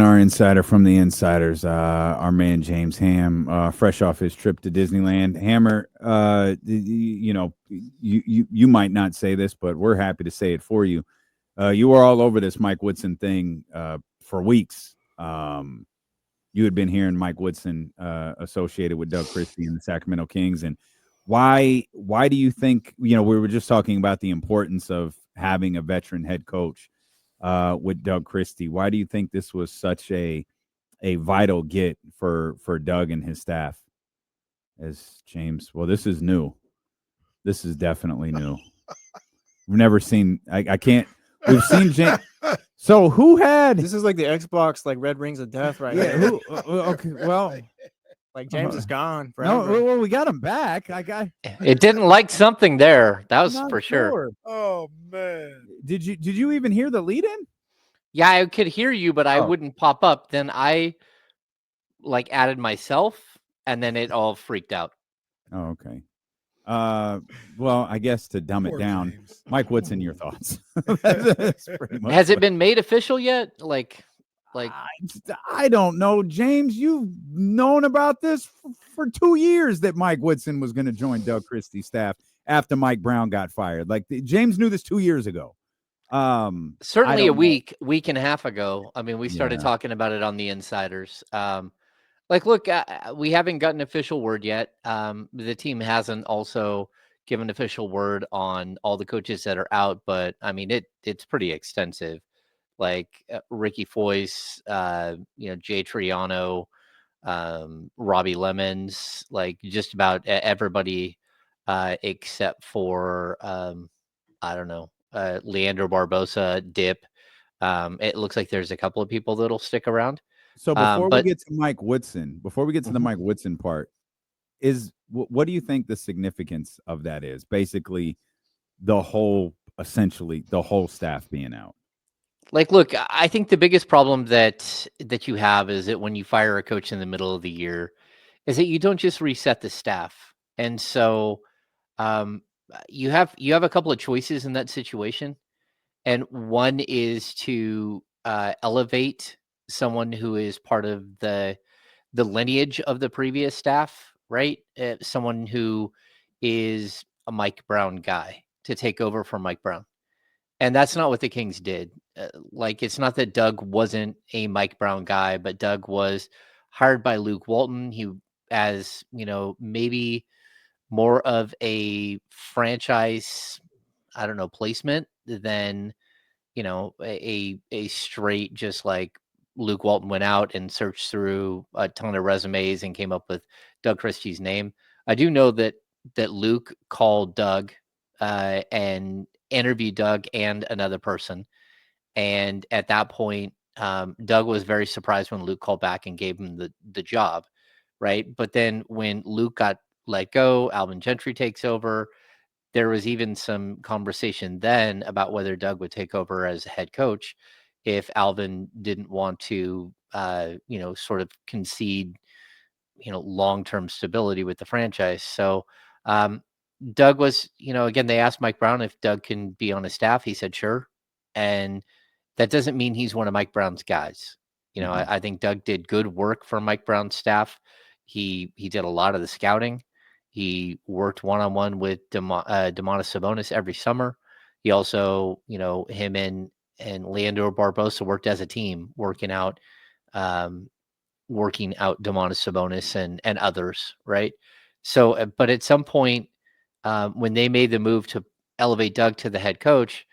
Our insider from the insiders, our man James Ham, fresh off his trip to Disneyland. Hammer, you might not say this, but we're happy to say it for you. You were all over this Mike Woodson thing for weeks. You had been hearing Mike Woodson associated with Doug Christie and the Sacramento Kings, and why do you think, we were just talking about the importance of having a veteran head coach with Doug Christie? Why do you think this was such a vital get for Doug and his staff? As James, well, this is new. This is definitely new. We've never seen. I can't. We've seen James. So who had? This is like the Xbox, like Red Rings of Death, right Yeah. here. Okay. Well, Like James is gone no. forever. Well, we got him back. I got. It didn't like something there. That was Not for sure. Oh man. Did you even hear the lead in? Yeah, I could hear you, but I Oh. wouldn't pop up. Then I added myself, and then it all freaked out. Oh, okay. Well, I guess to dumb it Poor down, James. Mike Woodson, your thoughts? That's pretty much Has it what- been made official yet? Like I don't know, James. You've known about this for 2 years that Mike Woodson was going to join Doug Christie's staff after Mike Brown got fired. Like James knew this 2 years ago. certainly a don't know. week and a half ago. I mean, we started Yeah. talking about it on the insiders. Look, we haven't gotten official word yet. The team hasn't also given official word on all the coaches that are out, but I mean, it's pretty extensive. Like Ricky Foyce, Jay Triano, Robbie Lemons, like just about everybody except for I don't know, Leandro Barbosa, Dip. It looks like there's a couple of people that'll stick around. So before we But get to Mike Woodson, before we get to the Mhm. Mike Woodson part, what do you think the significance of that is? Basically, essentially the whole staff being out. look, I think the biggest problem that you have is that when you fire a coach in the middle of the year, is that you don't just reset the staff, and so um, you have a couple of choices in that situation, and one is to elevate someone who is part of the lineage of the previous staff, right? Someone who is a Mike Brown guy to take over for Mike Brown. And that's not what the Kings did. It's not that Doug wasn't a Mike Brown guy, but Doug was hired by Luke Walton. He, as maybe more of a franchise, I don't know, placement than a straight, just like Luke Walton went out and searched through a ton of resumes and came up with Doug Christie's name. I do know that Luke called Doug and interviewed Doug and another person, and at that point, Doug was very surprised when Luke called back and gave him the job, right? But then when Luke got let go, Alvin Gentry takes over. There was even some conversation then about whether Doug would take over as head coach if Alvin didn't want to, sort of concede, long-term stability with the franchise. So Doug was, again, they asked Mike Brown if Doug can be on his staff. He said, sure. And that doesn't mean he's one of Mike Brown's guys. Mhm. I think Doug did good work for Mike Brown's staff. He did a lot of the scouting. He worked one-on-one with Domantas Sabonis every summer. He also, him and Leandro Barbosa worked as a team, um, working out Domantas Sabonis and others, right? So, but at some point, when they made the move to elevate Doug to the head coach,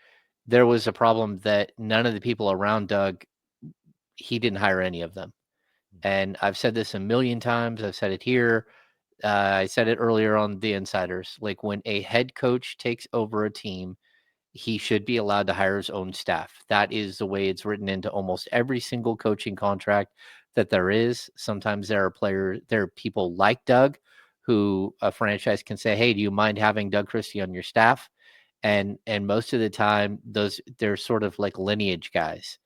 there was a problem that none of the people around Doug, he didn't hire any of them. And I've said this a million times. I've said it here. I said it earlier on the insiders. Like when a head coach takes over a team, he should be allowed to hire his own staff. That is the way it's written into almost every single coaching contract that there is. Sometimes there are people like Doug who a franchise can say, hey, do you mind having Doug Christie on your staff? And most of the time they're sort of like lineage guys.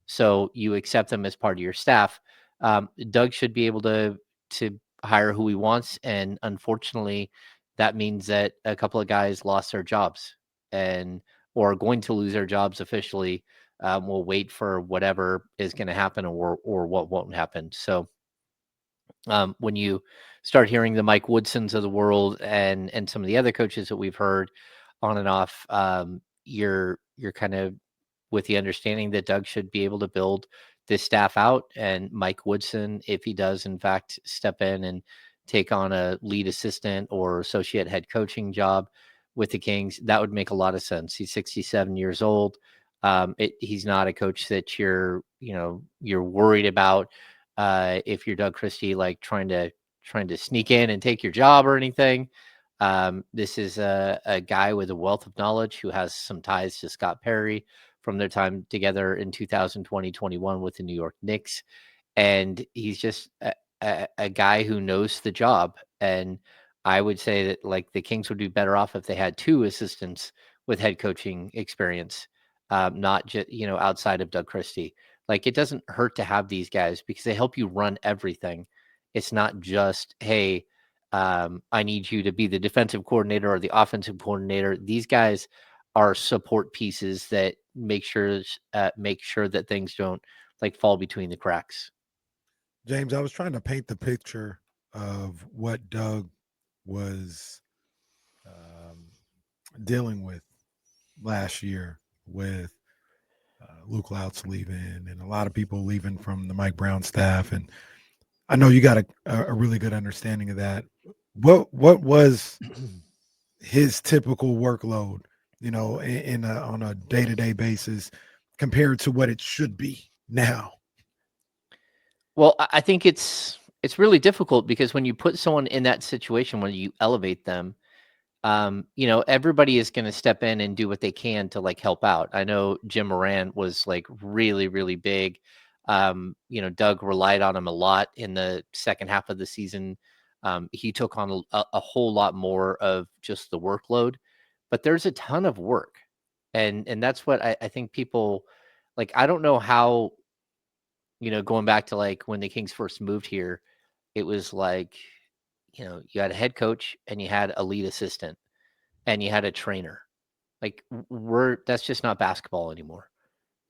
So you accept them as part of your staff. Doug should be able to hire who he wants, and unfortunately, that means that a couple of guys lost their jobs and or are going to lose their jobs officially We'll wait for whatever is going to happen or what won't happen. So when you start hearing the Mike Woodsons of the world and some of the other coaches that we've heard on and off, you're kind of with the understanding that Doug should be able to build this staff out, and Mike Woodson, if he does in fact step in and take on a lead assistant or associate head coaching job with the Kings, that would make a lot of sense. He's 67 years old. He's not a coach that you're worried about if you're Doug Christie, like trying to sneak in and take your job or anything. This is a guy with a wealth of knowledge who has some ties to Scott Perry from their time together in 2020-21 with the New York Knicks. And he's just a guy who knows the job. And I would say that like the Kings would be better off if they had two assistants with head coaching experience, not just, outside of Doug Christie. Like it doesn't hurt to have these guys because they help you run everything. It's not just, hey, I need you to be the defensive coordinator or the offensive coordinator. These guys are support pieces that make sure that things don't like fall between the cracks. James, I was trying to paint the picture of what Doug was dealing with last year with Luke Louts leaving and a lot of people leaving from the Mike Brown staff. And I know you got a really good understanding of that. What was his typical workload, on a day-to-day basis compared to what it should be now? Well, I think it's really difficult because when you put someone in that situation, when you elevate them, everybody is going to step in and do what they can to like help out. I know Jim Moran was like really, really big. Doug relied on him a lot in the second half of the season. He took on a whole lot more of just the workload, but there's a ton of work. And that's what I think people like. I don't know how, going back to like when the Kings first moved here, it was like, you had a head coach and you had a lead assistant and you had a trainer. Like that's just not basketball anymore.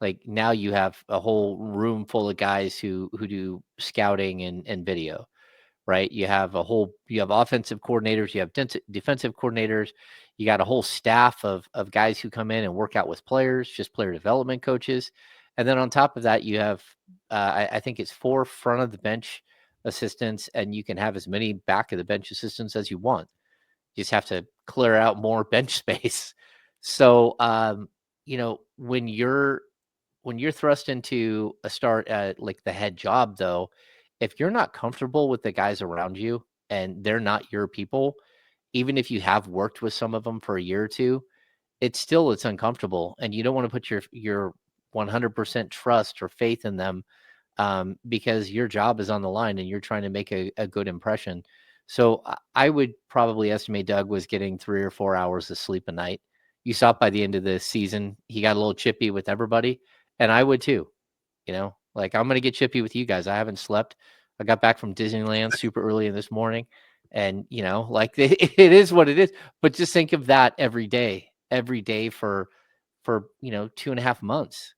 Like now you have a whole room full of guys who do scouting and video, right? You have offensive coordinators, you have defensive coordinators, you got a whole staff of guys who come in and work out with players, just player development coaches. And then on top of that, you have, I think it's 4 front of the bench assistants, and you can have as many back of the bench assistants as you want. You just have to clear out more bench space. So, when you're thrust into a start at like the head job, though, if you're not comfortable with the guys around you and they're not your people, even if you have worked with some of them for a year or two, it's uncomfortable, and you don't want to put your 100% trust or faith in them, because your job is on the line and you're trying to make a good impression. So I would probably estimate Doug was getting 3 or 4 hours of sleep a night. You saw by the end of the season, he got a little chippy with everybody, and I would too. Like I'm going to get chippy with you guys. I haven't slept. I got back from Disneyland super early in this morning, and like it is what it is. But just think of that every day for 2.5 months.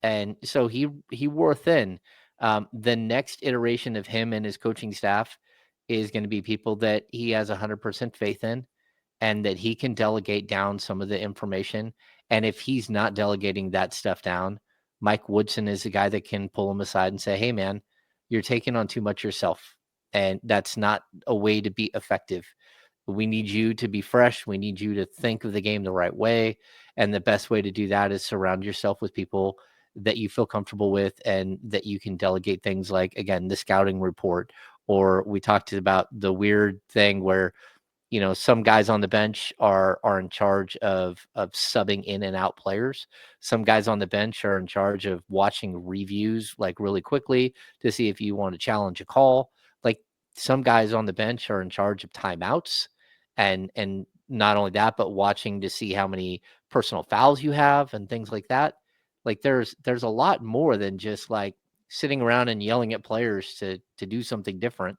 And so he wore thin. The next iteration of him and his coaching staff is going to be people that he has 100% faith in, and that he can delegate down some of the information. And if he's not delegating that stuff down, Mike Woodson is the guy that can pull him aside and say, hey man, you're taking on too much yourself, and that's not a way to be effective. We need you to be fresh. We need you to think of the game the right way. And the best way to do that is surround yourself with people that you feel comfortable with and that you can delegate things like, again, the scouting report. Or we talked about the weird thing where, some guys on the bench are in charge of subbing in and out players. Some guys on the bench are in charge of watching reviews like really quickly to see if you want to challenge a call. Like some guys on the bench are in charge of timeouts, and not only that, but watching to see how many personal fouls you have and things like that. Like there's a lot more than just like sitting around and yelling at players to do something different.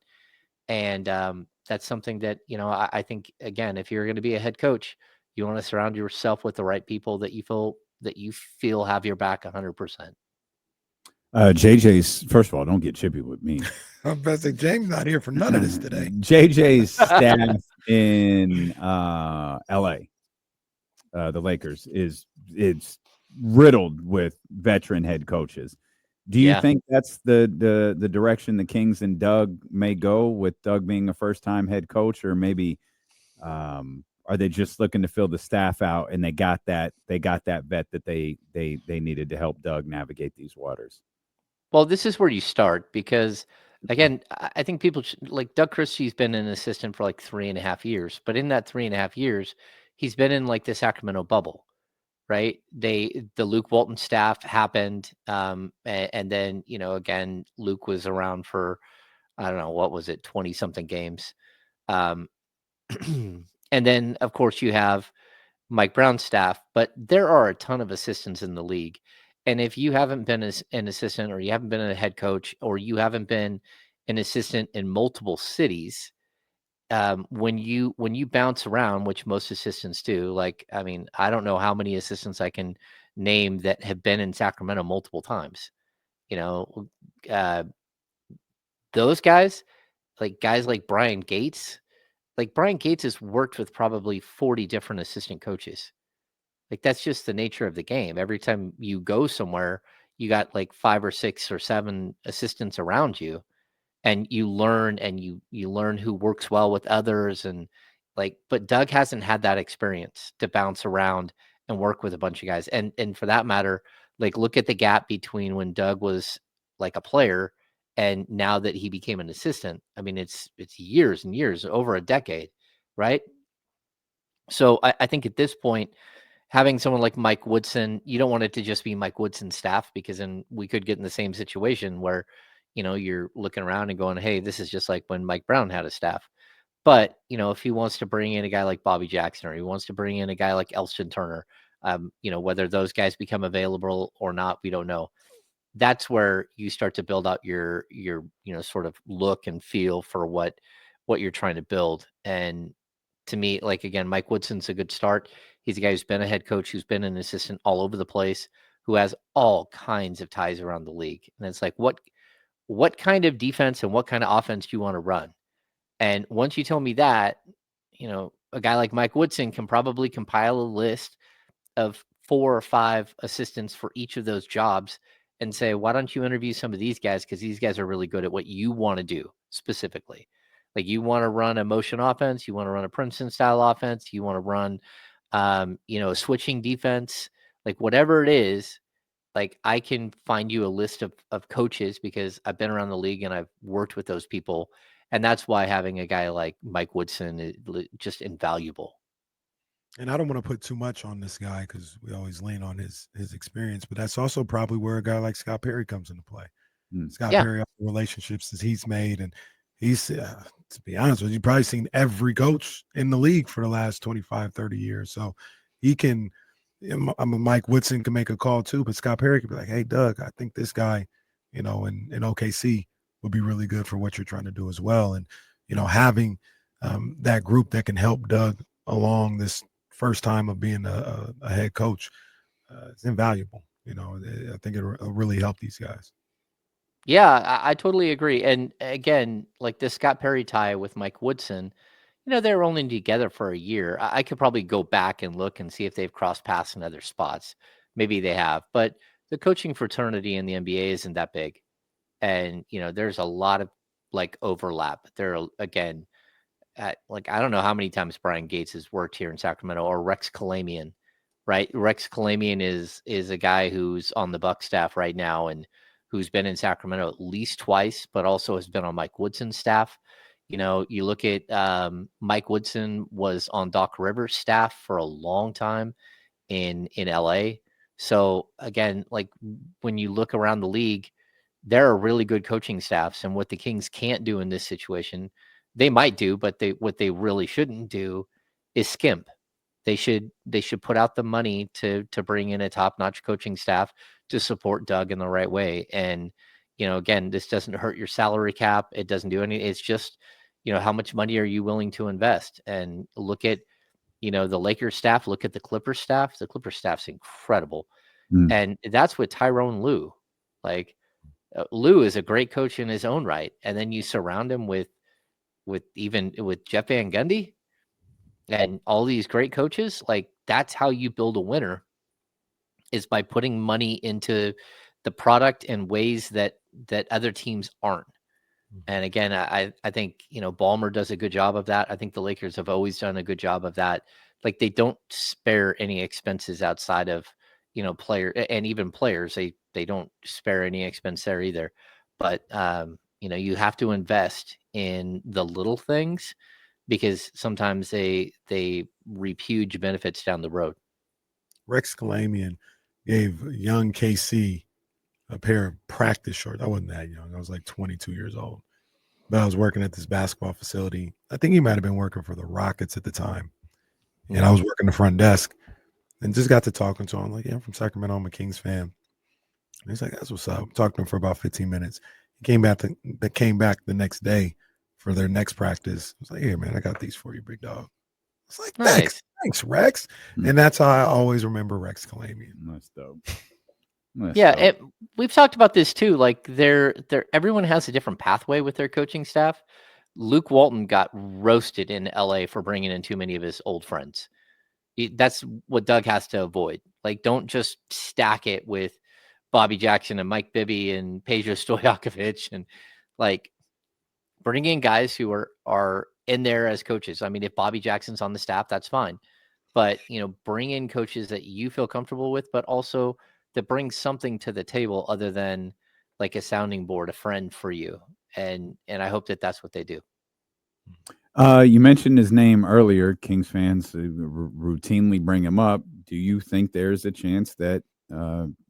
And that's something that, I think, again, if you're going to be a head coach, you want to surround yourself with the right people that you feel that you feel have your back 100%? JJ's, first of all, don't get chippy with me. I'm about to say, James not here for none of this today. JJ's staff in LA, the Lakers, it's riddled with veteran head coaches. Do you think that's the direction the Kings and Doug may go, with Doug being a first-time head coach, or maybe are they just looking to fill the staff out and they got that vet that they needed to help Doug navigate these waters? Well, this is where you start, because again, I think people like Doug Christie's been an assistant for like 3.5 years, but in that 3.5 years, he's been in like the Sacramento bubble, right? The Luke Walton staff happened, and then again, Luke was around for, I don't know, what was it, 20 something games, and then of course you have Mike Brown's staff, but there are a ton of assistants in the league. And if you haven't been an assistant, or you haven't been a head coach, or you haven't been an assistant in multiple cities, when you bounce around, which most assistants do, like, I mean, I don't know how many assistants I can name that have been in Sacramento multiple times. Uh, those guys like Brian Gates, has worked with probably 40 different assistant coaches. Like, that's just the nature of the game. Every time you go somewhere, you got like 5 or 6 or 7 assistants around you, and you learn, and you learn who works well with others. And but Doug hasn't had that experience to bounce around and work with a bunch of guys. And for that matter, like, look at the gap between when Doug was like a player and now that he became an assistant. I mean, it's years and years, over a decade, right? So I think at this point, having someone like Mike Woodson, you don't want it to just be Mike Woodson's staff, because then we could get in the same situation where, you're looking around and going, hey, this is just like when Mike Brown had a staff. But, if he wants to bring in a guy like Bobby Jackson, or he wants to bring in a guy like Elston Turner, whether those guys become available or not, we don't know. That's where you start to build out your sort of look and feel for what you're trying to build. And to me, like, again, Mike Woodson's a good start. He's a guy who's been a head coach, who's been an assistant all over the place, who has all kinds of ties around the league. And it's like, what kind of defense and what kind of offense do you want to run? And once you tell me that, a guy like Mike Woodson can probably compile a list of 4 or 5 assistants for each of those jobs and say, why don't you interview some of these guys? Because these guys are really good at what you want to do specifically. Like, you want to run a motion offense, you want to run a Princeton style offense, you want to run, a switching defense, like whatever it is. Like, I can find you a list of coaches, because I've been around the league and I've worked with those people. And that's why having a guy like Mike Woodson is just invaluable. And I don't want to put too much on this guy, because we always lean on his experience, but that's also probably where a guy like Scott Perry comes into play. Scott Perry, all the relationships that he's made, and he's, to be honest with you, probably seen every coach in the league for the last 25, 30 years. So he can, Mike Woodson can make a call too, but Scott Perry could be like, hey, Doug, I think this guy, in OKC would be really good for what you're trying to do as well. And, having that group that can help Doug along this first time of being a head coach, is invaluable. I think it'll really help these guys. Yeah, I totally agree. And again, like the Scott Perry tie with Mike Woodson, they were only together for a year. I could probably go back and look and see if they've crossed paths in other spots. Maybe they have, but the coaching fraternity in the NBA isn't that big. And, there's a lot of like overlap there. Again, I don't know how many times Brian Gates has worked here in Sacramento, or Rex Kalamian, right? Rex Kalamian is a guy who's on the Buck staff right now, and who's been in Sacramento at least twice, but also has been on Mike Woodson's staff. You look at Mike Woodson was on Doc Rivers' staff for a long time in LA. So again, like, when you look around the league, there are really good coaching staffs, and what the Kings can't do in this situation, they might do, but what they really shouldn't do is skimp. They should put out the money to bring in a top-notch coaching staff to support Doug in the right way. And, again, this doesn't hurt your salary cap. It doesn't do anything. It's just, how much money are you willing to invest? And look at the Lakers staff, look at the Clippers staff. The Clippers staff's incredible. Mm. And that's with Tyrone Lue. Like, Lue is a great coach in his own right. And then you surround him with Jeff Van Gundy and all these great coaches. Like, that's how you build a winner, is by putting money into the product in ways that other teams aren't. And again, I think, Ballmer does a good job of that. I think the Lakers have always done a good job of that. Like, they don't spare any expenses outside of, player, and even players, they don't spare any expense there either. But, you have to invest in the little things, because sometimes they reap huge benefits down the road. Rex Kalamian gave young KC a pair of practice shorts. I wasn't that young. I was like 22 years old. But I was working at this basketball facility. I think he might have been working for the Rockets at the time. And I was working the front desk and just got to talking to him. Like, yeah, I'm from Sacramento. I'm a Kings fan. And he's like, that's what's up. Talked to him for about 15 minutes. He came back the next day for their next practice. I was like, here, man, I got these for you, big dog. It's like, Nice. thanks, Rex. And that's how I always remember Rex Kalamian. That's dope. We've talked about this too. Like, everyone has a different pathway with their coaching staff. Luke Walton got roasted in LA for bringing in too many of his old friends. That's what Doug has to avoid. Like, don't just stack it with Bobby Jackson and Mike Bibby and Pedro Stojakovic, and like, bring in guys who are in there as coaches. I mean, if Bobby Jackson's on the staff, that's fine. But, bring in coaches that you feel comfortable with, but also that brings something to the table other than like a sounding board, a friend for you. And I hope that that's what they do. You mentioned his name earlier. Kings fans routinely bring him up. Do you think there's a chance that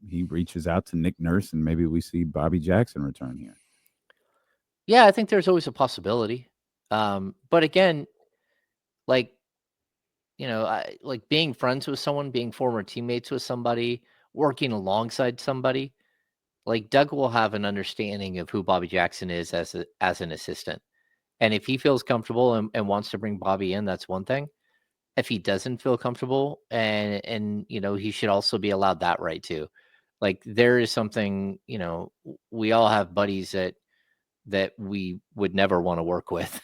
he reaches out to Nick Nurse and maybe we see Bobby Jackson return here? Yeah, I think there's always a possibility. But again, like, like being friends with someone, being former teammates with somebody, working alongside somebody, like, Doug will have an understanding of who Bobby Jackson is as an assistant. And if he feels comfortable and wants to bring Bobby in, that's one thing. If he doesn't feel comfortable, and he should also be allowed that right too. Like, there is something, we all have buddies that we would never want to work with.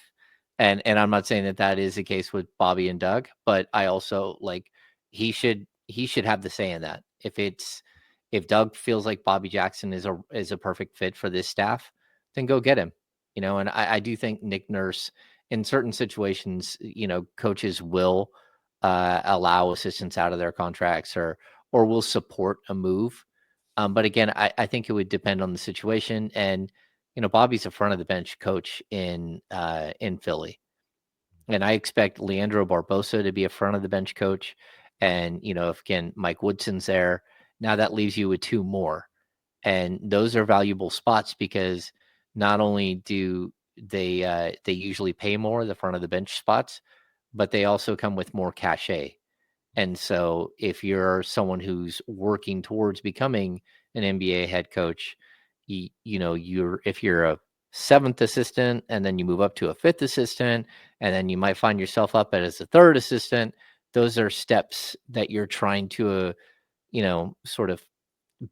And I'm not saying that is the case with Bobby and Doug, but I also, like, he should have the say in that. If Doug feels like Bobby Jackson is a perfect fit for this staff, then go get him. And I do think Nick Nurse, in certain situations, coaches will allow assistants out of their contracts or will support a move. But again, I think it would depend on the situation. And Bobby's a front of the bench coach in Philly, and I expect Leandro Barbosa to be a front of the bench coach. And if again Mike Woodson's there, now that leaves you with two more, and those are valuable spots because not only do they usually pay more, the front of the bench spots, but they also come with more cachet. And so if you're someone who's working towards becoming an NBA head coach, if you're a seventh assistant and then you move up to a fifth assistant, and then you might find yourself up as a third assistant, those are steps that you're trying to, sort of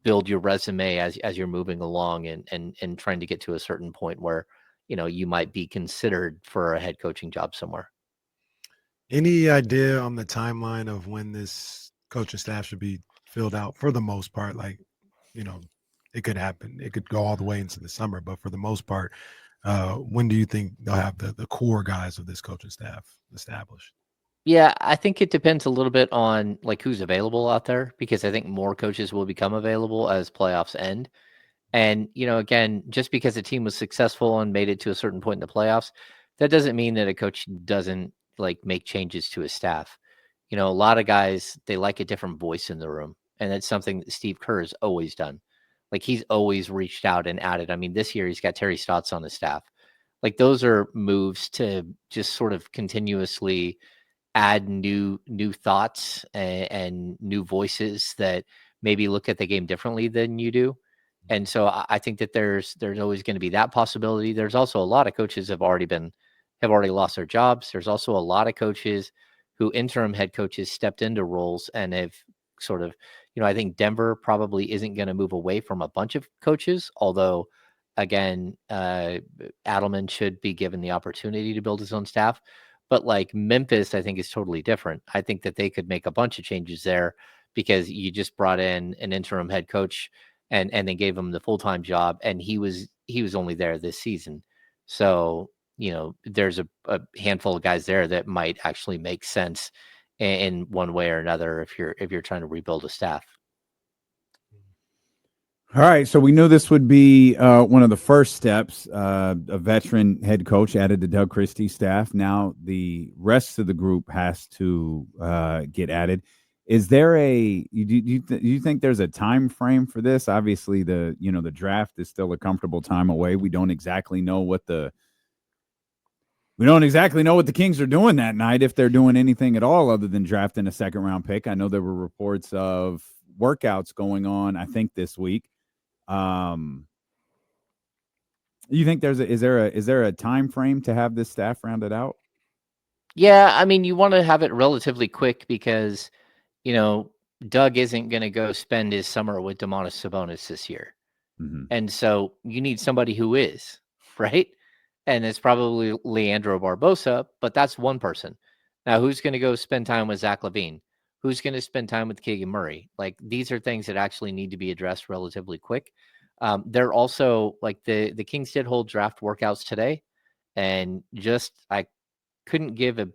build your resume as you're moving along and trying to get to a certain point where, you might be considered for a head coaching job somewhere. Any idea on the timeline of when this coaching staff should be filled out? For the most part, like, it could happen. It could go all the way into the summer, but for the most part, when do you think they'll have the core guys of this coaching staff established? Yeah, I think it depends a little bit on like who's available out there, because I think more coaches will become available as playoffs end. And, again, just because a team was successful and made it to a certain point in the playoffs, that doesn't mean that a coach doesn't like make changes to his staff. A lot of guys, they like a different voice in the room. And that's something that Steve Kerr has always done. Like, he's always reached out and added. I mean, this year he's got Terry Stotts on his staff. Like, those are moves to just sort of continuously add new thoughts and new voices that maybe look at the game differently than you do. And so I think that there's always going to be that possibility. There's also a lot of coaches have already lost their jobs. There's also a lot of coaches who interim head coaches stepped into roles and have sort of, I think Denver probably isn't going to move away from a bunch of coaches, although again, Adelman should be given the opportunity to build his own staff. But like Memphis, I think is totally different. I think that they could make a bunch of changes there because you just brought in an interim head coach and then gave him the full-time job, and he was only there this season. So, there's a handful of guys there that might actually make sense in one way or another if you're trying to rebuild a staff. All right, so we knew this would be one of the first steps. A veteran head coach added to Doug Christie's staff. Now the rest of the group has to get added. Is there do you think there's a time frame for this? Obviously, the draft is still a comfortable time away. We don't exactly know what the Kings are doing that night, if they're doing anything at all other than drafting a second-round pick. I know there were reports of workouts going on, I think, this week. You think is there a time frame to have this staff rounded out? Yeah, I mean, you want to have it relatively quick because, Doug isn't going to go spend his summer with Domantas Sabonis this year. Mm-hmm. And so you need somebody who is, right? And it's probably Leandro Barbosa, but that's one person. Now, who's going to go spend time with Zach LaVine? Who's going to spend time with Keegan Murray? Like, these are things that actually need to be addressed relatively quick. They're also, like, the Kings did hold draft workouts today, and I couldn't give a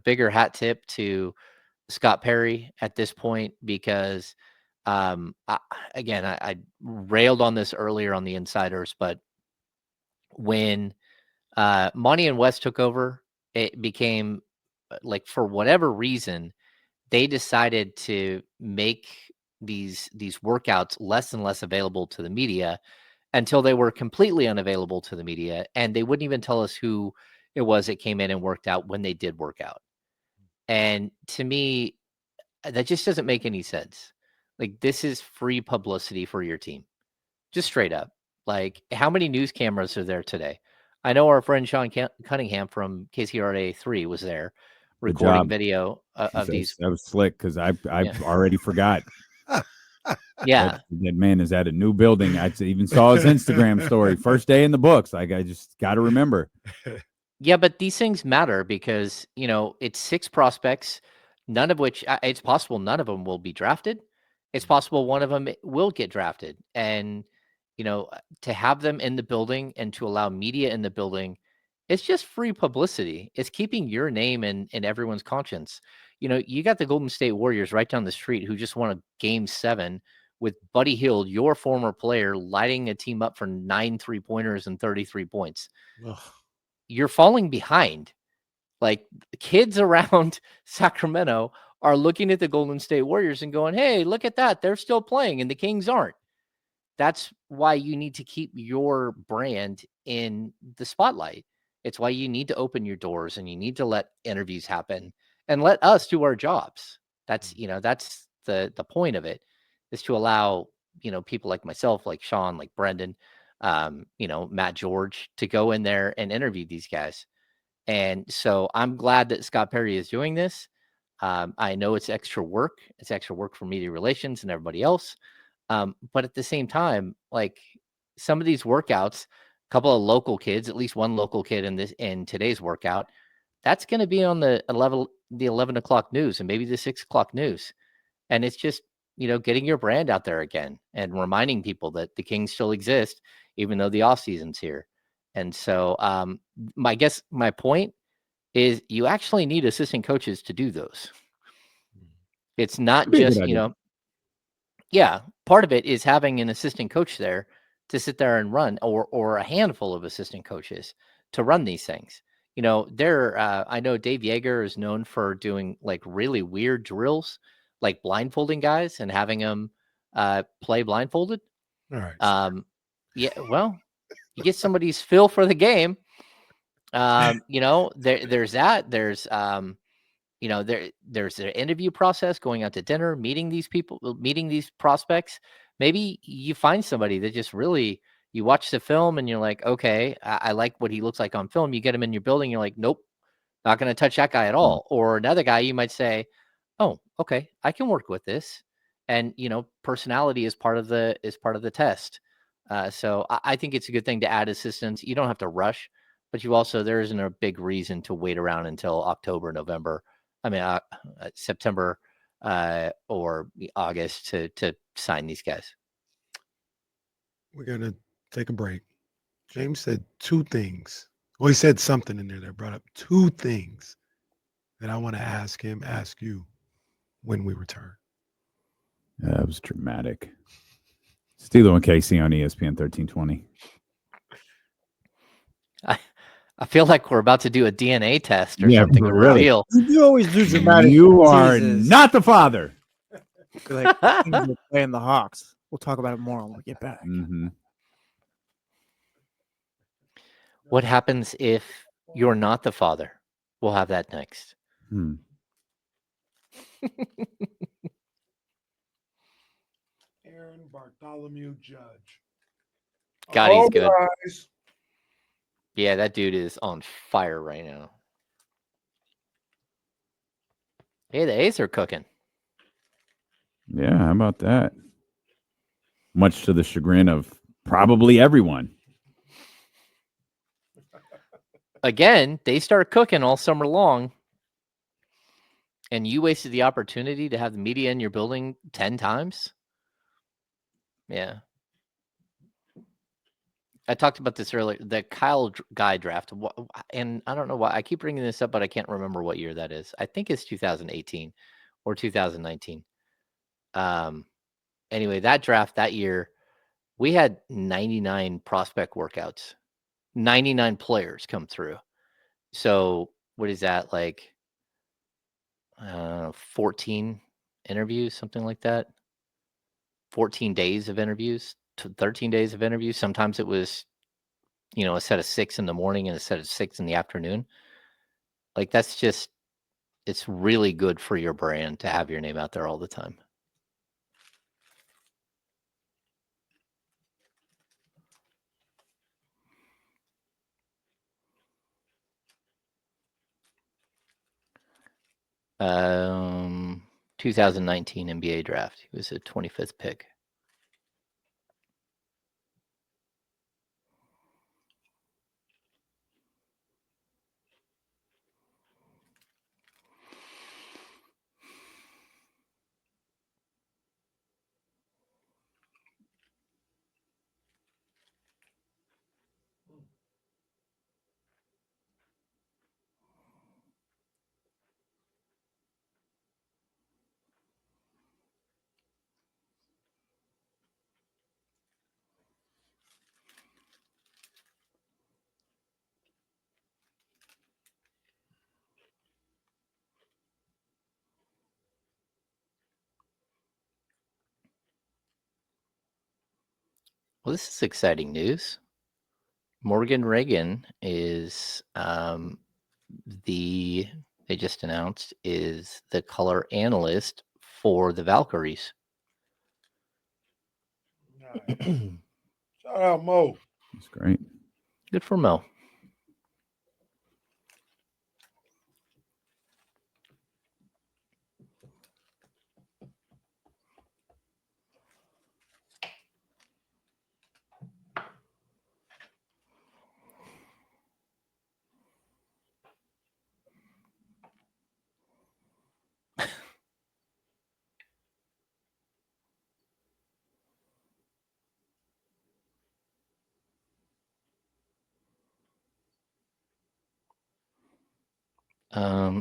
bigger hat tip to Scott Perry at this point because, I railed on this earlier on the Insiders, but when Monty and West took over, it became like, for whatever reason, they decided to make these workouts less and less available to the media until they were completely unavailable to the media, and they wouldn't even tell us who it was that came in and worked out when they did work out. And to me, that just doesn't make any sense. Like, this is free publicity for your team, just straight up. Like, how many news cameras are there today? I know our friend Sean Cunningham from KCRA 3 was there recording video of these. That was slick because I've already forgot. Yeah, that man is at a new building. I even saw his Instagram story. First day in the books. Like, I just got to remember. Yeah, but these things matter because, it's 6 prospects, none of which, it's possible none of them will be drafted. It's possible one of them will get drafted. And, to have them in the building and to allow media in the building, it's just free publicity. It's keeping your name in everyone's conscience. You got the Golden State Warriors right down the street who just won a Game 7 with Buddy Hield, your former player, lighting a team up for 9 3-pointers and 33 points. Ugh. You're falling behind. Like, kids around Sacramento are looking at the Golden State Warriors and going, hey, look at that. They're still playing and the Kings aren't. That's why you need to keep your brand in the spotlight. It's why you need to open your doors and you need to let interviews happen and let us do our jobs. That's the point of it, is to allow, people like myself, like Sean, like Brendan, Matt George, to go in there and interview these guys. And so I'm glad that Scott Perry is doing this. I know it's extra work. It's extra work for media relations and everybody else. But at the same time, like, some of these workouts, a couple of local kids, at least one local kid in today's workout, that's going to be on the 11 o'clock news and maybe the 6 o'clock news. And it's just, getting your brand out there again and reminding people that the Kings still exist, even though the off season's here. And so, my point is, you actually need assistant coaches to do those. It's not just, part of it is having an assistant coach there to sit there and run, or a handful of assistant coaches to run these things. I know Dave Yeager is known for doing, like, really weird drills, like blindfolding guys and having them play blindfolded. All right. Yeah, well, you get somebody's feel for the game. There's that. There's there's the interview process, going out to dinner, meeting these people, meeting these prospects. Maybe you find somebody that just really, you watch the film and you're like, okay, I like what he looks like on film. You get him in your building, you're like, nope, Not going to touch that guy at all. Or another guy, you might say, oh, okay, I can work with this. And, personality is part of the test. So I think it's a good thing to add assistants. You don't have to rush, but there isn't a big reason to wait around until October, November. September or August to sign these guys. We're going to take a break. James said two things. Well, he said something in there that brought up two things that I want to ask you when we return. That was dramatic. Steelo and Casey on ESPN 1320. I feel like we're about to do a DNA test or something. A Really. reveal. You always do dramatic. You are teases. not the father. Like playing the Hawks. We'll talk about it more when we get back. Mm-hmm. What happens if you're not the father? We'll have that next. Aaron Bartholomew Judge. God, he's good. Yeah, that dude is on fire right now. Hey, the A's are cooking. Yeah, how about that? Much to the chagrin of probably everyone. Again, they start cooking all summer long. And you wasted the opportunity to have the media in your building 10 times? Yeah. I talked about this earlier, the Kyle Guy draft. And I don't know why I keep bringing this up, but I can't remember what year that is. I think it's 2018 or 2019. Anyway, that draft that year, we had 99 prospect workouts, 99 players come through. So what is that, like 14 interviews, something like that? 14 days of interviews, 13 days of interviews. Sometimes it was, a set of 6 in the morning and a set of 6 in the afternoon. Like it's really good for your brand to have your name out there all the time. Um, 2019 NBA draft. He was a 25th pick. Well, this is exciting news. Morgan Reagan is they just announced is the color analyst for the Valkyries. Shout out Mo. That's great. Good for Mo.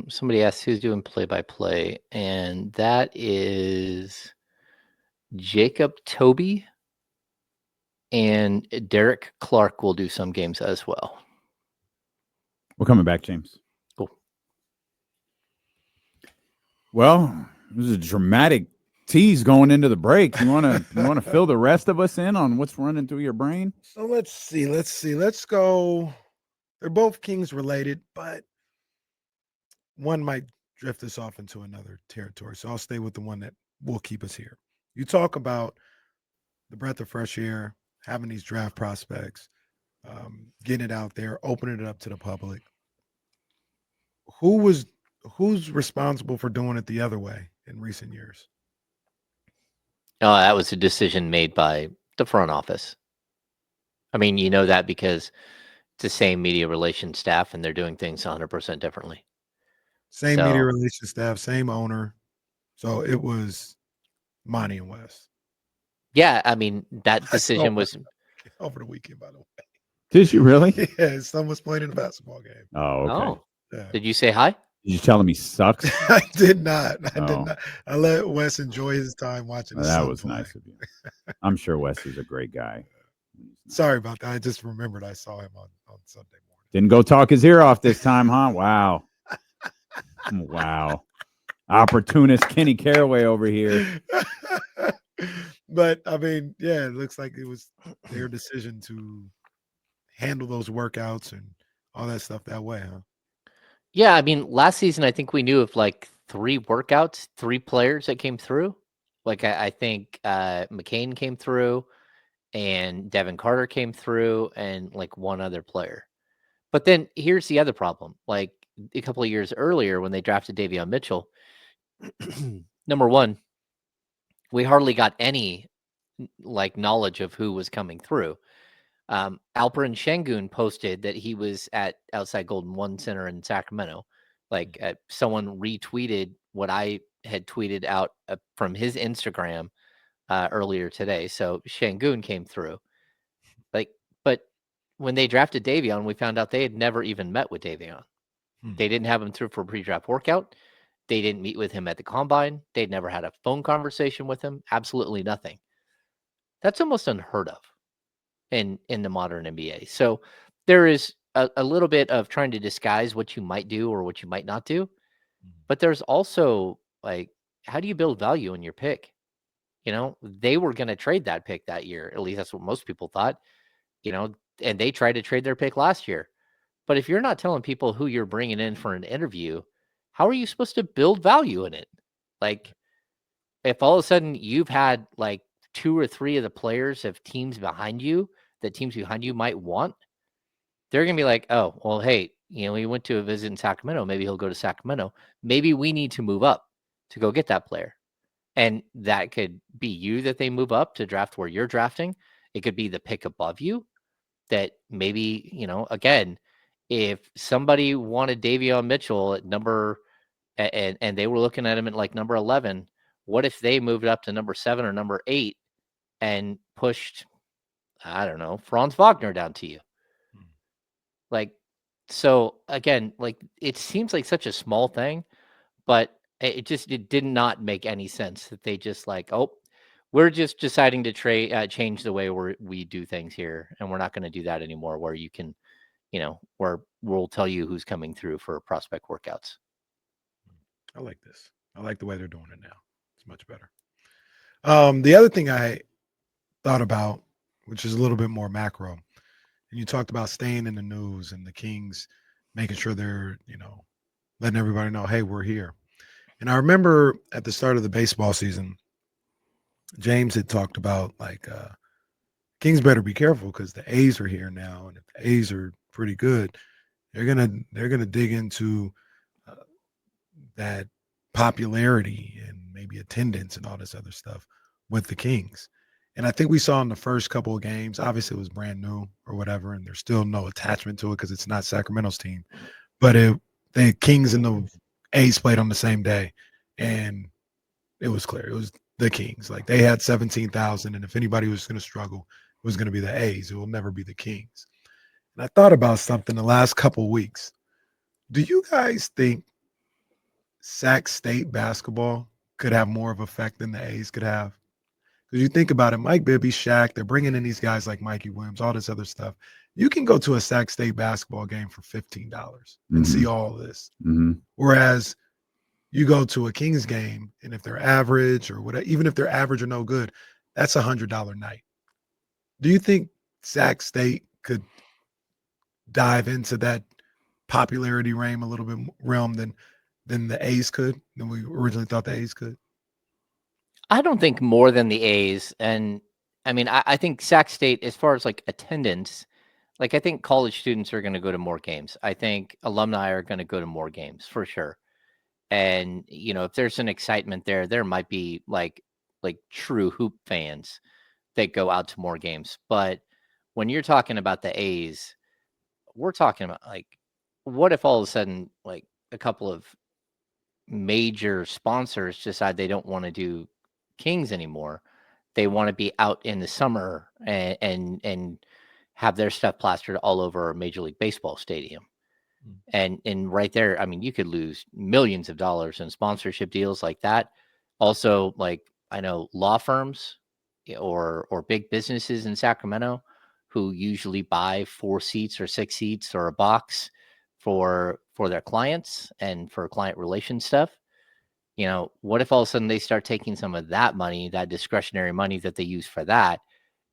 Somebody asked who's doing play-by-play, and that is Jacob Toby, and Derek Clark will do some games as well. We're coming back, James. Cool. Well, this is a dramatic tease going into the break. You want to fill the rest of us in on what's running through your brain? So let's see. Let's go. They're both Kings related, but one might drift us off into another territory. So I'll stay with the one that will keep us here. You talk about the breath of fresh air, having these draft prospects, getting it out there, opening it up to the public. who's responsible for doing it the other way in recent years? Oh, that was a decision made by the front office. I mean, you know that because it's the same media relations staff and they're doing things 100% differently. Same media So, relations staff, same owner. So it was Monty and West. yeah, I mean, that I saw decision that was, over the weekend, by the way. Did you really? Yeah, his son was playing in a basketball game. Oh, okay. oh, Yeah. did you say hi? Did you tell him he sucks? I did not. I did Oh. not. I let Wes enjoy his time watching Well, his that son was play. nice of you. I'm sure Wes is a great guy. Sorry about that. I just remembered I saw him on Sunday morning. Didn't go talk his ear off this time, huh? Wow. Wow. Opportunist Kenny Caraway over here. But I mean, yeah, it looks like it was their decision to handle those workouts and all that stuff that way, huh? Yeah, I mean, last season, I think we knew of like 3 workouts, 3 players that came through. Like, I think McCain came through and Devin Carter came through and like one other player. But then here's the other problem. Like a couple of years earlier when they drafted Davion Mitchell, number one, we hardly got any like knowledge of who was coming through. Alperen Şengün posted that he was at outside Golden One Center in Sacramento. Like someone retweeted what I had tweeted out from his Instagram earlier today. So Şengün came through. Like, but when they drafted Davion, we found out they had never even met with Davion. They didn't have him through for a pre-draft workout. They didn't meet with him at the combine. They'd never had a phone conversation with him. Absolutely nothing. That's almost unheard of in the modern NBA. So there is a little bit of trying to disguise what you might do or what you might not do. But there's also like, how do you build value in your pick? You know, they were going to trade that pick that year. At least that's what most people thought, you know, and they tried to trade their pick last year. But if you're not telling people who you're bringing in for an interview, how are you supposed to build value in it? Like, if all of a sudden you've had like 2 or 3 of the players of teams behind you that teams behind you might want, they're going to be like, oh, well, hey, you know, he went to a visit in Sacramento. Maybe he'll go to Sacramento. Maybe we need to move up to go get that player. And that could be you that they move up to draft where you're drafting. It could be the pick above you that maybe, you know, again, if somebody wanted Davion Mitchell at number and they were looking at him at like number 11, what if they moved up to number 7 or number 8 and pushed, I don't know, Franz Wagner down to you? Like, so again, like it seems like such a small thing, but it did not make any sense that they just like, oh, we're just deciding to change the way we do things here, and we're not going to do that anymore. Where you can, you know, where we'll tell you who's coming through for prospect workouts. I like this. I like the way they're doing it now. It's much better. The other thing I thought about, which is a little bit more macro, and you talked about staying in the news and the Kings making sure they're, you know, letting everybody know, hey, we're here. And I remember at the start of the baseball season, James had talked about like Kings better be careful because the A's are here now, and if the A's are pretty good, they're gonna dig into that popularity and maybe attendance and all this other stuff with the Kings. And I think we saw in the first couple of games, obviously it was brand new or whatever, and there's still no attachment to it because it's not Sacramento's team. But the Kings and the A's played on the same day, and it was clear. It was the Kings. Like they had 17,000, and if anybody was going to struggle, it was going to be the A's. It will never be the Kings. And I thought about something the last couple of weeks. Do you guys think Sac State basketball could have more of an effect than the A's could have? Because you think about it, Mike Bibby, Shaq, they're bringing in these guys like Mikey Williams, all this other stuff. You can go to a Sac State basketball game for $15 and see all this. Whereas you go to a Kings game, and if they're average or whatever, even if they're average or no good, that's $100 night. Do you think Sac State could dive into that popularity realm a little bit than the A's could, than we originally thought the A's could? I don't think more than the A's. And I mean, I think Sac State, as far as like attendance, Like, I think college students are going to go to more games. I think alumni are going to go to more games for sure. And, if there's an excitement there, there might be like true hoop fans that go out to more games. But when you're talking about the A's, we're talking about like, what if all of a sudden, like a couple of major sponsors decide they don't want to do Kings anymore? They want to be out in the summer and have their stuff plastered all over a Major League Baseball stadium. And right there, I mean, you could lose millions of dollars in sponsorship deals like that. Also, like I know law firms or big businesses in Sacramento who usually buy 4 seats or 6 seats or a box for their clients and for client relation stuff. What if all of a sudden they start taking some of that money, that discretionary money that they use for that,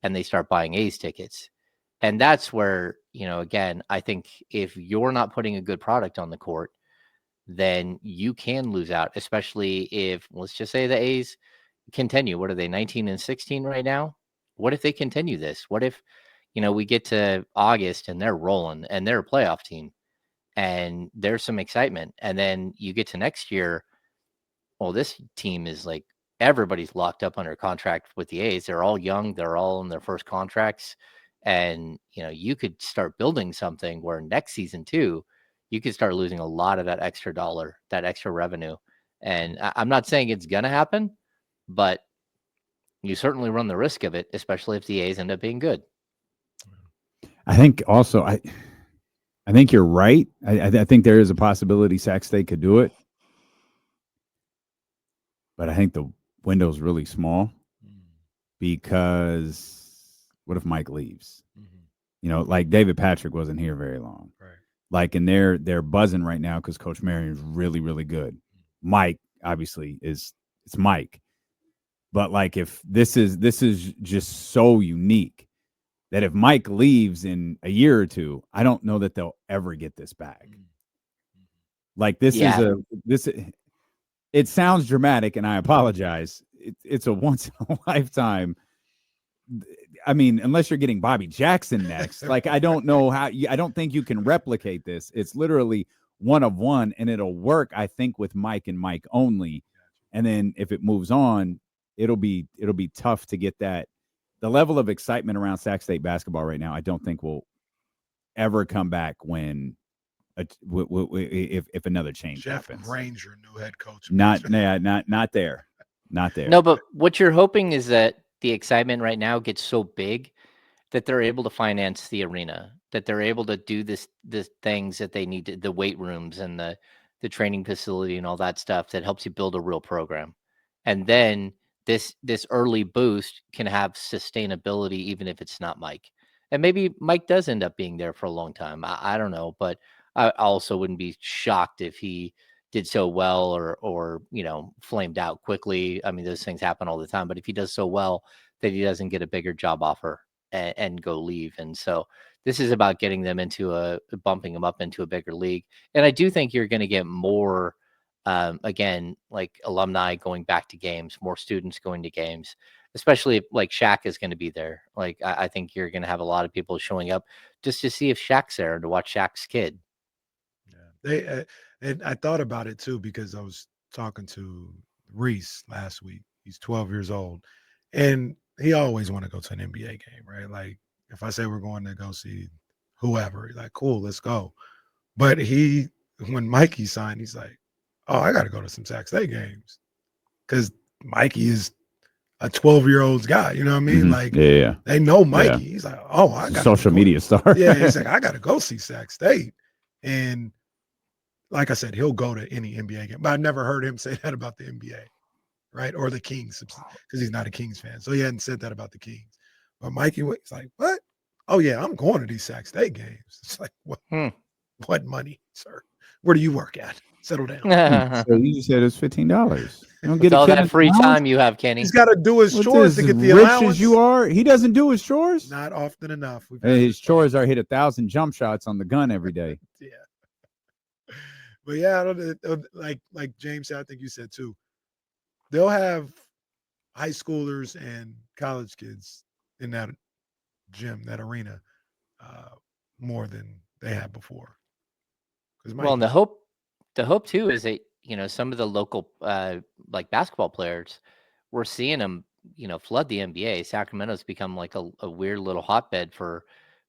and they start buying A's tickets? And that's where, again, I think if you're not putting a good product on the court, then you can lose out, especially if, let's just say, the A's continue. What are they, 19 and 16 right now? What if they continue this? What if, we get to August and they're rolling and they're a playoff team and there's some excitement. And then you get to next year, well, this team is like everybody's locked up under contract with the A's. They're all young. They're all in their first contracts. And, you could start building something where next season too, you could start losing a lot of that extra dollar, that extra revenue. And I'm not saying it's going to happen, but you certainly run the risk of it, especially if the A's end up being good. I think also, I think you're right. I think there is a possibility Sac State could do it. But I think the window's really small because what if Mike leaves? Like David Patrick wasn't here very long. Right. Like, and they're buzzing right now because Coach Marion's really, really good. Mike obviously it's Mike. But like, if this is just so unique that if Mike leaves in a year or two, I don't know that they'll ever get this back. Like this is it sounds dramatic, and I apologize. It's a once in a lifetime. I mean, unless you're getting Bobby Jackson next, like I don't know how. I don't think you can replicate this. It's literally one of one, and it'll work. I think with Mike and Mike only, and then if it moves on, it'll be tough to get that. The level of excitement around Sac State basketball right now, I don't think will ever come back when. If another change Jeff happens. Granger, new head coach. Not there. No, but what you're hoping is that the excitement right now gets so big that they're able to finance the arena, that they're able to do the things that they need to, the weight rooms and the training facility and all that stuff that helps you build a real program. And then this early boost can have sustainability, even if it's not Mike. And maybe Mike does end up being there for a long time. I don't know, but I also wouldn't be shocked if he did so well or flamed out quickly. I mean, those things happen all the time. But if he does so well that he doesn't get a bigger job offer and go leave, and so this is about getting them into bumping them up into a bigger league. And I do think you're going to get more. Again, like alumni going back to games, more students going to games, especially if like Shaq is going to be there. Like I think you're going to have a lot of people showing up just to see if Shaq's there and to watch Shaq's kid. Yeah, and I thought about it too because I was talking to Reese last week. He's 12 years old, and he always want to go to an NBA game, right? Like if I say we're going to go see whoever, he's like, cool, let's go. But when Mikey signed, he's like, oh, I got to go to some Sac State games because Mikey is a 12-year-old's guy. You know what I mean? Mm-hmm. Like, yeah, they know Mikey. Yeah. He's like, oh, I got social media star. Yeah, he's like, I got to go see Sac State. And like I said, he'll go to any NBA game. But I never heard him say that about the NBA, right? Or the Kings, because he's not a Kings fan. So he hadn't said that about the Kings. But Mikey was like, what? Oh, yeah, I'm going to these Sac State games. It's like, what money, sir? Where do you work at? Settle down. So you just said it's $15. You don't get all that free time you have, Kenny. He's got to do his chores to get the rich allowance. as you are, he doesn't do his chores. Not often enough. His chores are hit 1,000 jump shots on the gun every day. Yeah. But yeah, I don't, like James said, I think you said too, they'll have high schoolers and college kids in that gym, that arena, more than they had before. Well, and the hope too is that, you know, some of the local like basketball players, we're seeing them, you know, flood the NBA. Sacramento's become like a weird little hotbed for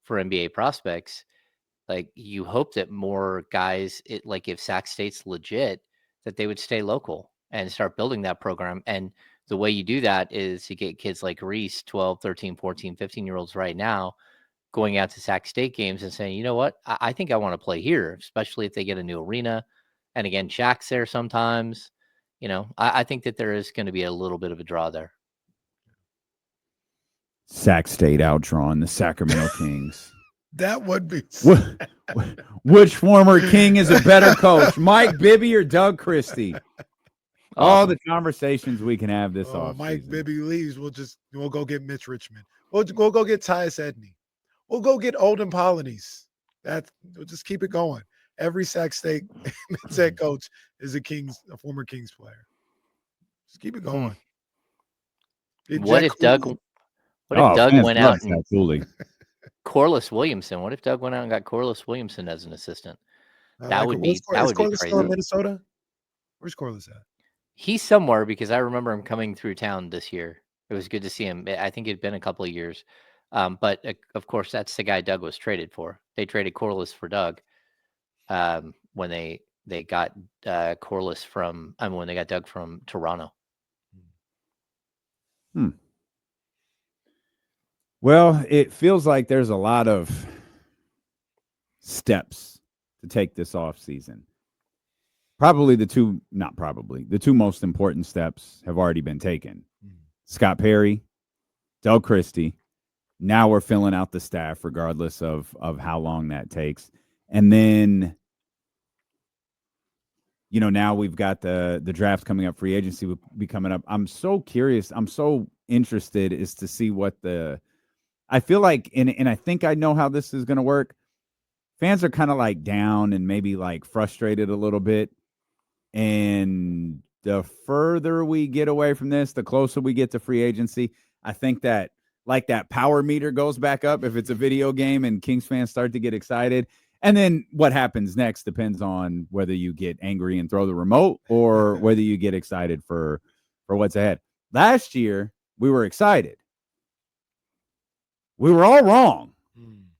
NBA prospects. Like, you hope that more guys, like if Sac State's legit, that they would stay local and start building that program. And the way you do that is you get kids like Reese, 12, 13, 14, 15-year-olds right now, going out to Sac State games and saying, you know what, I think I want to play here, especially if they get a new arena. And again, Shaq's there sometimes. You know, I think that there is going to be a little bit of a draw there. Sac State outdrawing the Sacramento Kings. That would be. Which former King is a better coach, Mike Bibby or Doug Christie? All the conversations we can have this off. Mike Bibby leaves, we'll go get Mitch Richmond. We'll go get Tyus Edney. We'll go get Olden Polonies. We'll just keep it going. Every Sac State head coach is a former Kings player. Just keep it going. What if Doug went out and absolutely. Corliss Williamson? What if Doug went out and got Corliss Williamson as an assistant? That would be Corliss crazy. still in Minnesota? Where's Corliss at? He's somewhere, because I remember him coming through town this year. It was good to see him. I think it'd been a couple of years. But of course, that's the guy Doug was traded for. They traded Corliss for Doug when they got Corliss when they got Doug from Toronto. Well, it feels like there's a lot of steps to take this off season. The two most important steps have already been taken. Scott Perry, Doug Christie. Now we're filling out the staff regardless of how long that takes. And then, you know, now we've got the draft coming up, free agency will be coming up. I'm so curious. I'm so interested as to see what I feel like, and I think I know how this is going to work. Fans are kind of like down and maybe like frustrated a little bit. And the further we get away from this, the closer we get to free agency. I think that like that power meter goes back up if it's a video game and Kings fans start to get excited. And then what happens next depends on whether you get angry and throw the remote or whether you get excited for what's ahead. Last year, we were excited. We were all wrong.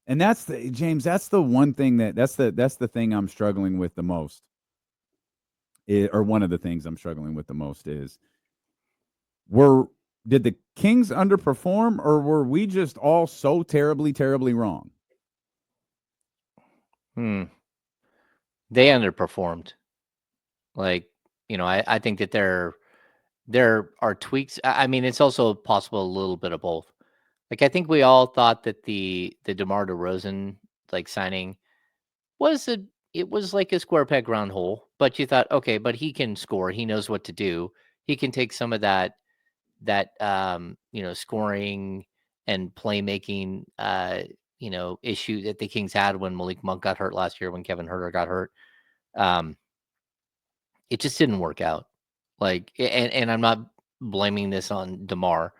And that's the one thing that's the thing I'm struggling with the most. Or one of the things I'm struggling with the most is, did the Kings underperform, or were we just all so terribly, terribly wrong? They underperformed. Like, you know, I think that there are tweaks. I mean, it's also possible a little bit of both. Like, I think we all thought that the DeMar DeRozan like signing was like a square peg round hole, but you thought, okay, but he can score. He knows what to do. He can take some of that you know, scoring and playmaking you know, issue that the Kings had when Malik Monk got hurt last year, when Kevin Huerter got hurt. It just didn't work out. Like, and I'm not blaming this on DeMar.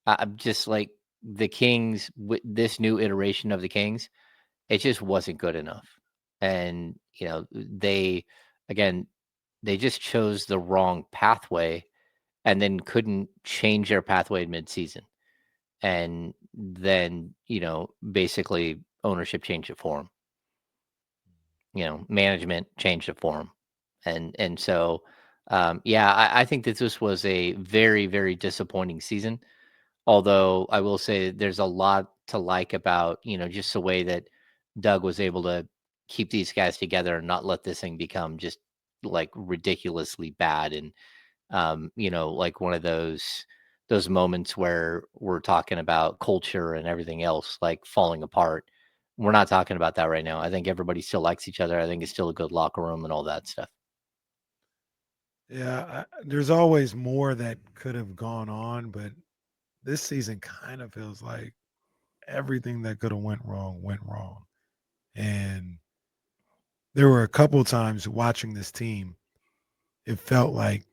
I'm just like, the Kings, with this new iteration of the Kings, it just wasn't good enough. And, you know, they just chose the wrong pathway and then couldn't change their pathway midseason. And then, you know, basically ownership changed it for them. You know, management changed it for them. And so, I think that this was a very, very disappointing season. Although I will say there's a lot to like about, you know, just the way that Doug was able to keep these guys together and not let this thing become just like ridiculously bad. And, you know, like one of those moments where we're talking about culture and everything else like falling apart. We're not talking about that right now. I think everybody still likes each other. I think it's still a good locker room and all that stuff. Yeah, there's always more that could have gone on, but this season kind of feels like everything that could have went wrong. And there were a couple times watching this team, it felt like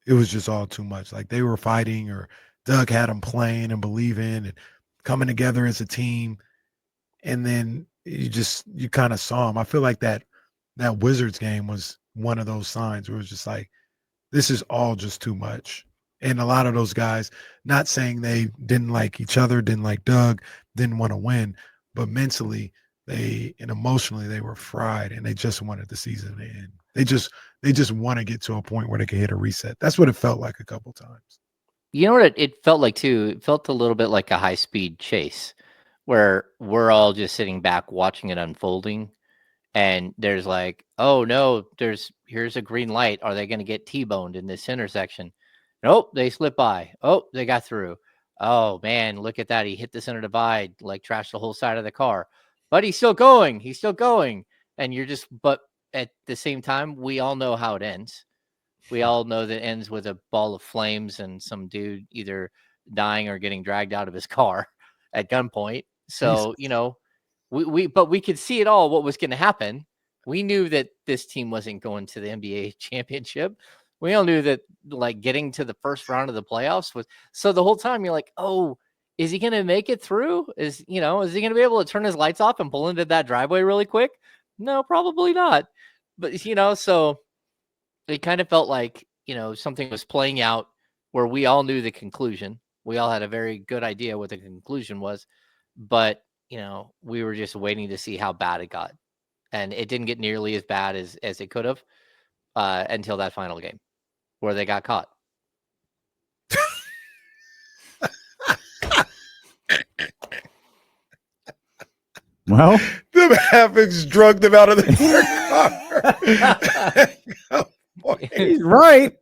it was just all too much. Like they were fighting, or Doug had them playing and believing and coming together as a team. And then you kind of saw him. I feel like that Wizards game was one of those signs where it was just like, this is all just too much. And a lot of those guys, not saying they didn't like each other, didn't like Doug, didn't want to win, but mentally and emotionally they were fried, and they just wanted the season to end. They just want to get to a point where they can hit a reset. That's what it felt like a couple times. You know what it felt like too? It felt a little bit like a high-speed chase where we're all just sitting back watching it unfolding. And there's like, oh no, here's a green light. Are they going to get T-boned in this intersection? Nope, they slipped by. Oh, they got through. Oh man, look at that. He hit the center divide, like trashed the whole side of the car. But he's still going. He's still going. And but at the same time, we all know how it ends. We all know that it ends with a ball of flames and some dude either dying or getting dragged out of his car at gunpoint. So, but we could see it all, what was going to happen. We knew that this team wasn't going to the NBA championship. We all knew that like getting to the first round of the playoffs was, so the whole time you're like, oh, is he going to make it through? Is he going to be able to turn his lights off and pull into that driveway really quick? No, probably not. But, so it kind of felt like, something was playing out where we all knew the conclusion. We all had a very good idea what the conclusion was, but we were just waiting to see how bad it got. And it didn't get nearly as bad as it could have until that final game where they got caught. Well, the Mavericks drugged them out of the car. He's right.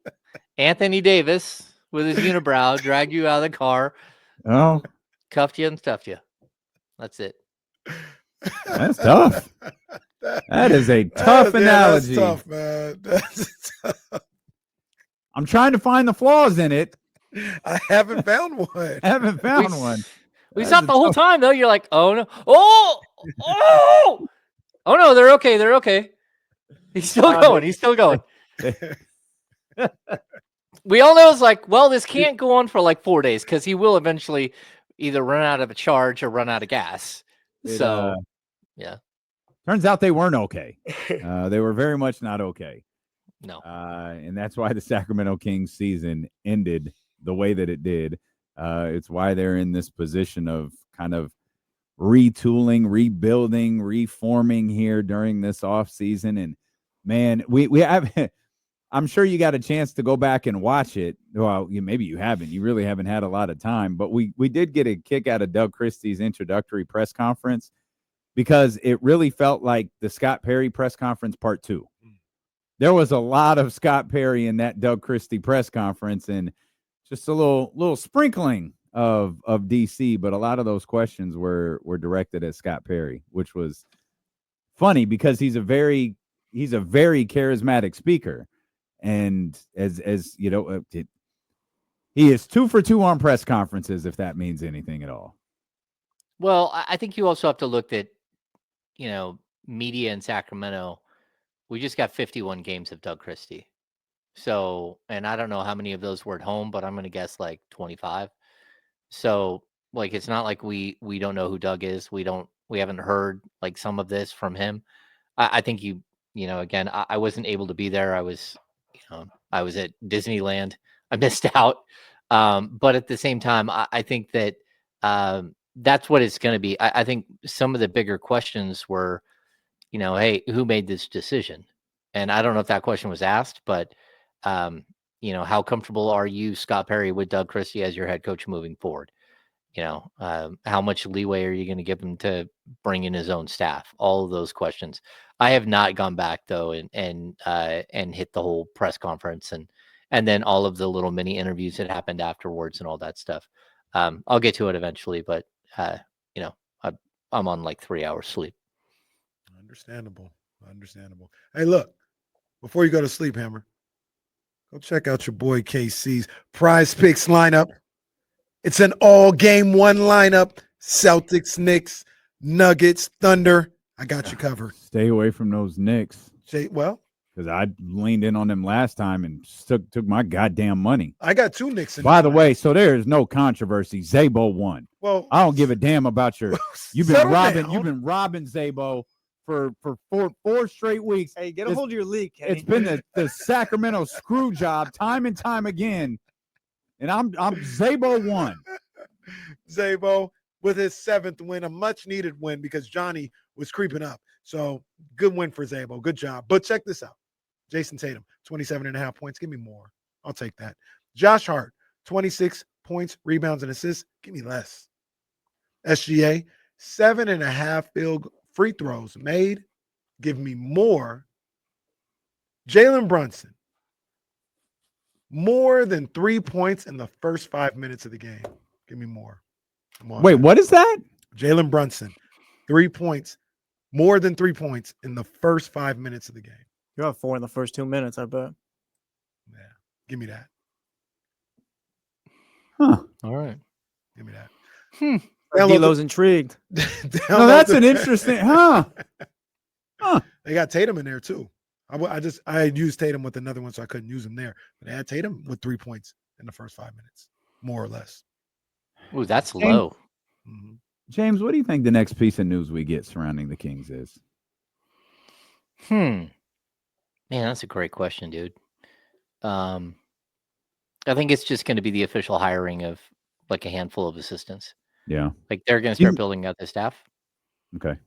Anthony Davis with his unibrow dragged you out of the car. Oh, Cuffed you and stuffed you. That's it. That's tough. That is a tough analogy. That's tough, man. That's tough. I'm trying to find the flaws in it. I haven't found one. We thought the whole time, though. You're like, oh, no. Oh, no, they're okay. He's still going. We all know it's like, well, this can't go on for like 4 days because he will eventually either run out of a charge or run out of gas. Yeah. Turns out they weren't okay. They were very much not okay. No. And that's why the Sacramento Kings season ended the way that it did. It's why they're in this position of kind of retooling, rebuilding, reforming here during this offseason. And man, we have I'm sure you got a chance to go back and watch it. Well, maybe you haven't. You really haven't had a lot of time, but we did get a kick out of Doug Christie's introductory press conference because it really felt like the Scott Perry press conference part 2. There was a lot of Scott Perry in that Doug Christie press conference and just a little sprinkling of DC, but a lot of those questions were directed at Scott Perry, which was funny because he's a very charismatic speaker. And as you know, he is 2 for 2 on press conferences, if that means anything at all. Well, I think you also have to look at, media in Sacramento. We just got 51 games of Doug Christie. So, and I don't know how many of those were at home, but I'm going to guess like 25. So like, it's not like we don't know who Doug is. We haven't heard like some of this from him. I think again, I wasn't able to be there. I was at Disneyland. I missed out. But at the same time, I think that that's what it's going to be. I think some of the bigger questions were, hey, who made this decision? And I don't know if that question was asked, but how comfortable are you, Scott Perry, with Doug Christie as your head coach moving forward? How much leeway are you going to give him to bring in his own staff? All of those questions. I have not gone back though and hit the whole press conference and then all of the little mini interviews that happened afterwards and all that stuff. I'll get to it eventually, but I'm on like 3 hours sleep. Understandable. Hey, look, before you go to sleep, Hammer, go check out your boy KC's Prize Picks lineup. It's an all game 1 lineup. Celtics, Knicks, Nuggets, Thunder. I got you covered. Stay away from those Knicks. Well, because I leaned in on them last time and took my goddamn money. I got 2 Knicks. By the way, so there is no controversy. Zabo won. Well, I don't give a damn about your. You've been settle robbing. down. You've been robbing Zabo for four straight weeks. Hey, get a hold of your league, Kenny. It's been the Sacramento screw job time and time again, and I'm Zabo won. Zabo with his 7th win, a much needed win because Johnny was creeping up. So good win for Zabo. Good job. But check this out. Jason Tatum, 27.5 points. Give me more. I'll take that. Josh Hart, 26 points, rebounds, and assists. Give me less. SGA, 7.5 free throws made. Give me more. Jalen Brunson, more than 3 points in the first 5 minutes of the game. Give me more. Wait, what is that? Jalen Brunson, 3 points, more than 3 points in the first 5 minutes of the game. You're at 4 in the first 2 minutes, I bet. Yeah, give me that. Huh. All right. Give me that. D'Lo's intrigued. No, that's an interesting. Huh. They got Tatum in there too. I used Tatum with another one, so I couldn't use him there. But they had Tatum with 3 points in the first 5 minutes, more or less. Ooh, that's low. Mm-hmm. James, what do you think the next piece of news we get surrounding the Kings is? Man, that's a great question, dude. I think it's just going to be the official hiring of like a handful of assistants. Yeah. Like they're going to start building out the staff. Okay.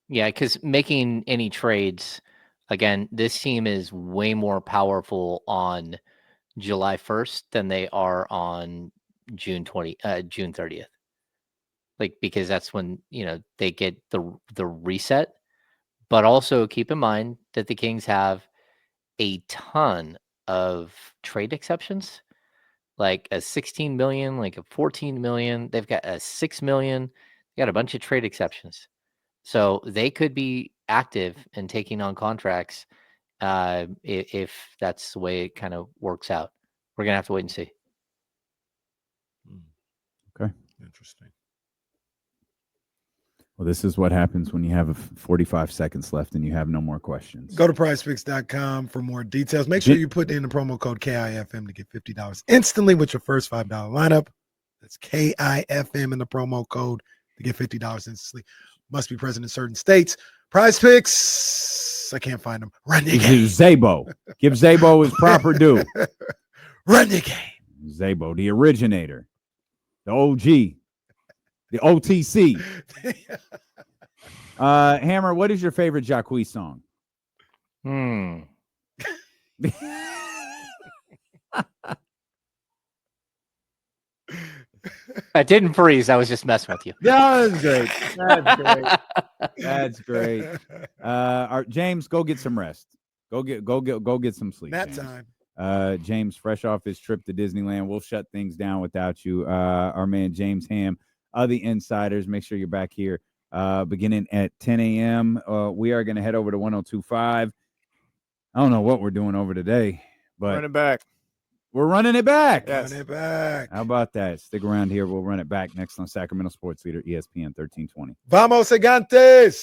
Yeah, because making any trades, again, this team is way more powerful on July 1st than they are on June 30th. Like, because that's when, they get the reset. But also keep in mind that the Kings have a ton of trade exceptions, like a 16 million, like a 14 million. They've got a 6 million. They got a bunch of trade exceptions. So they could be active in taking on contracts if that's the way it kind of works out. We're going to have to wait and see. Okay. Interesting. Well, this is what happens when you have 45 seconds left and you have no more questions. Go to prizepicks.com for more details. Make sure you put in the promo code KIFM to get $50 instantly with your first $5 lineup. That's KIFM in the promo code to get $50 instantly. Must be present in certain states. Prize Picks. I can't find them. Run your game. Zabo. Give Zabo his proper due. Run your game. Zabo, the originator, the OG, the OTC. Hammer, what is your favorite Jacquees song? I didn't freeze. I was just messing with you. That was great. That's great. That's great. James, go get some rest. Go get some sleep. Nap James. time. James, fresh off his trip to Disneyland, we'll shut things down without you. Our man James Ham of the Insiders. Make sure you're back here beginning at 10 a.m. We are going to head over to 102.5. I don't know what we're doing over today, but Run it back. we're running it back. Yes. Run it back. How about that? Stick around here. We'll run it back next on Sacramento Sports Leader, ESPN 1320. Vamos, Gigantes.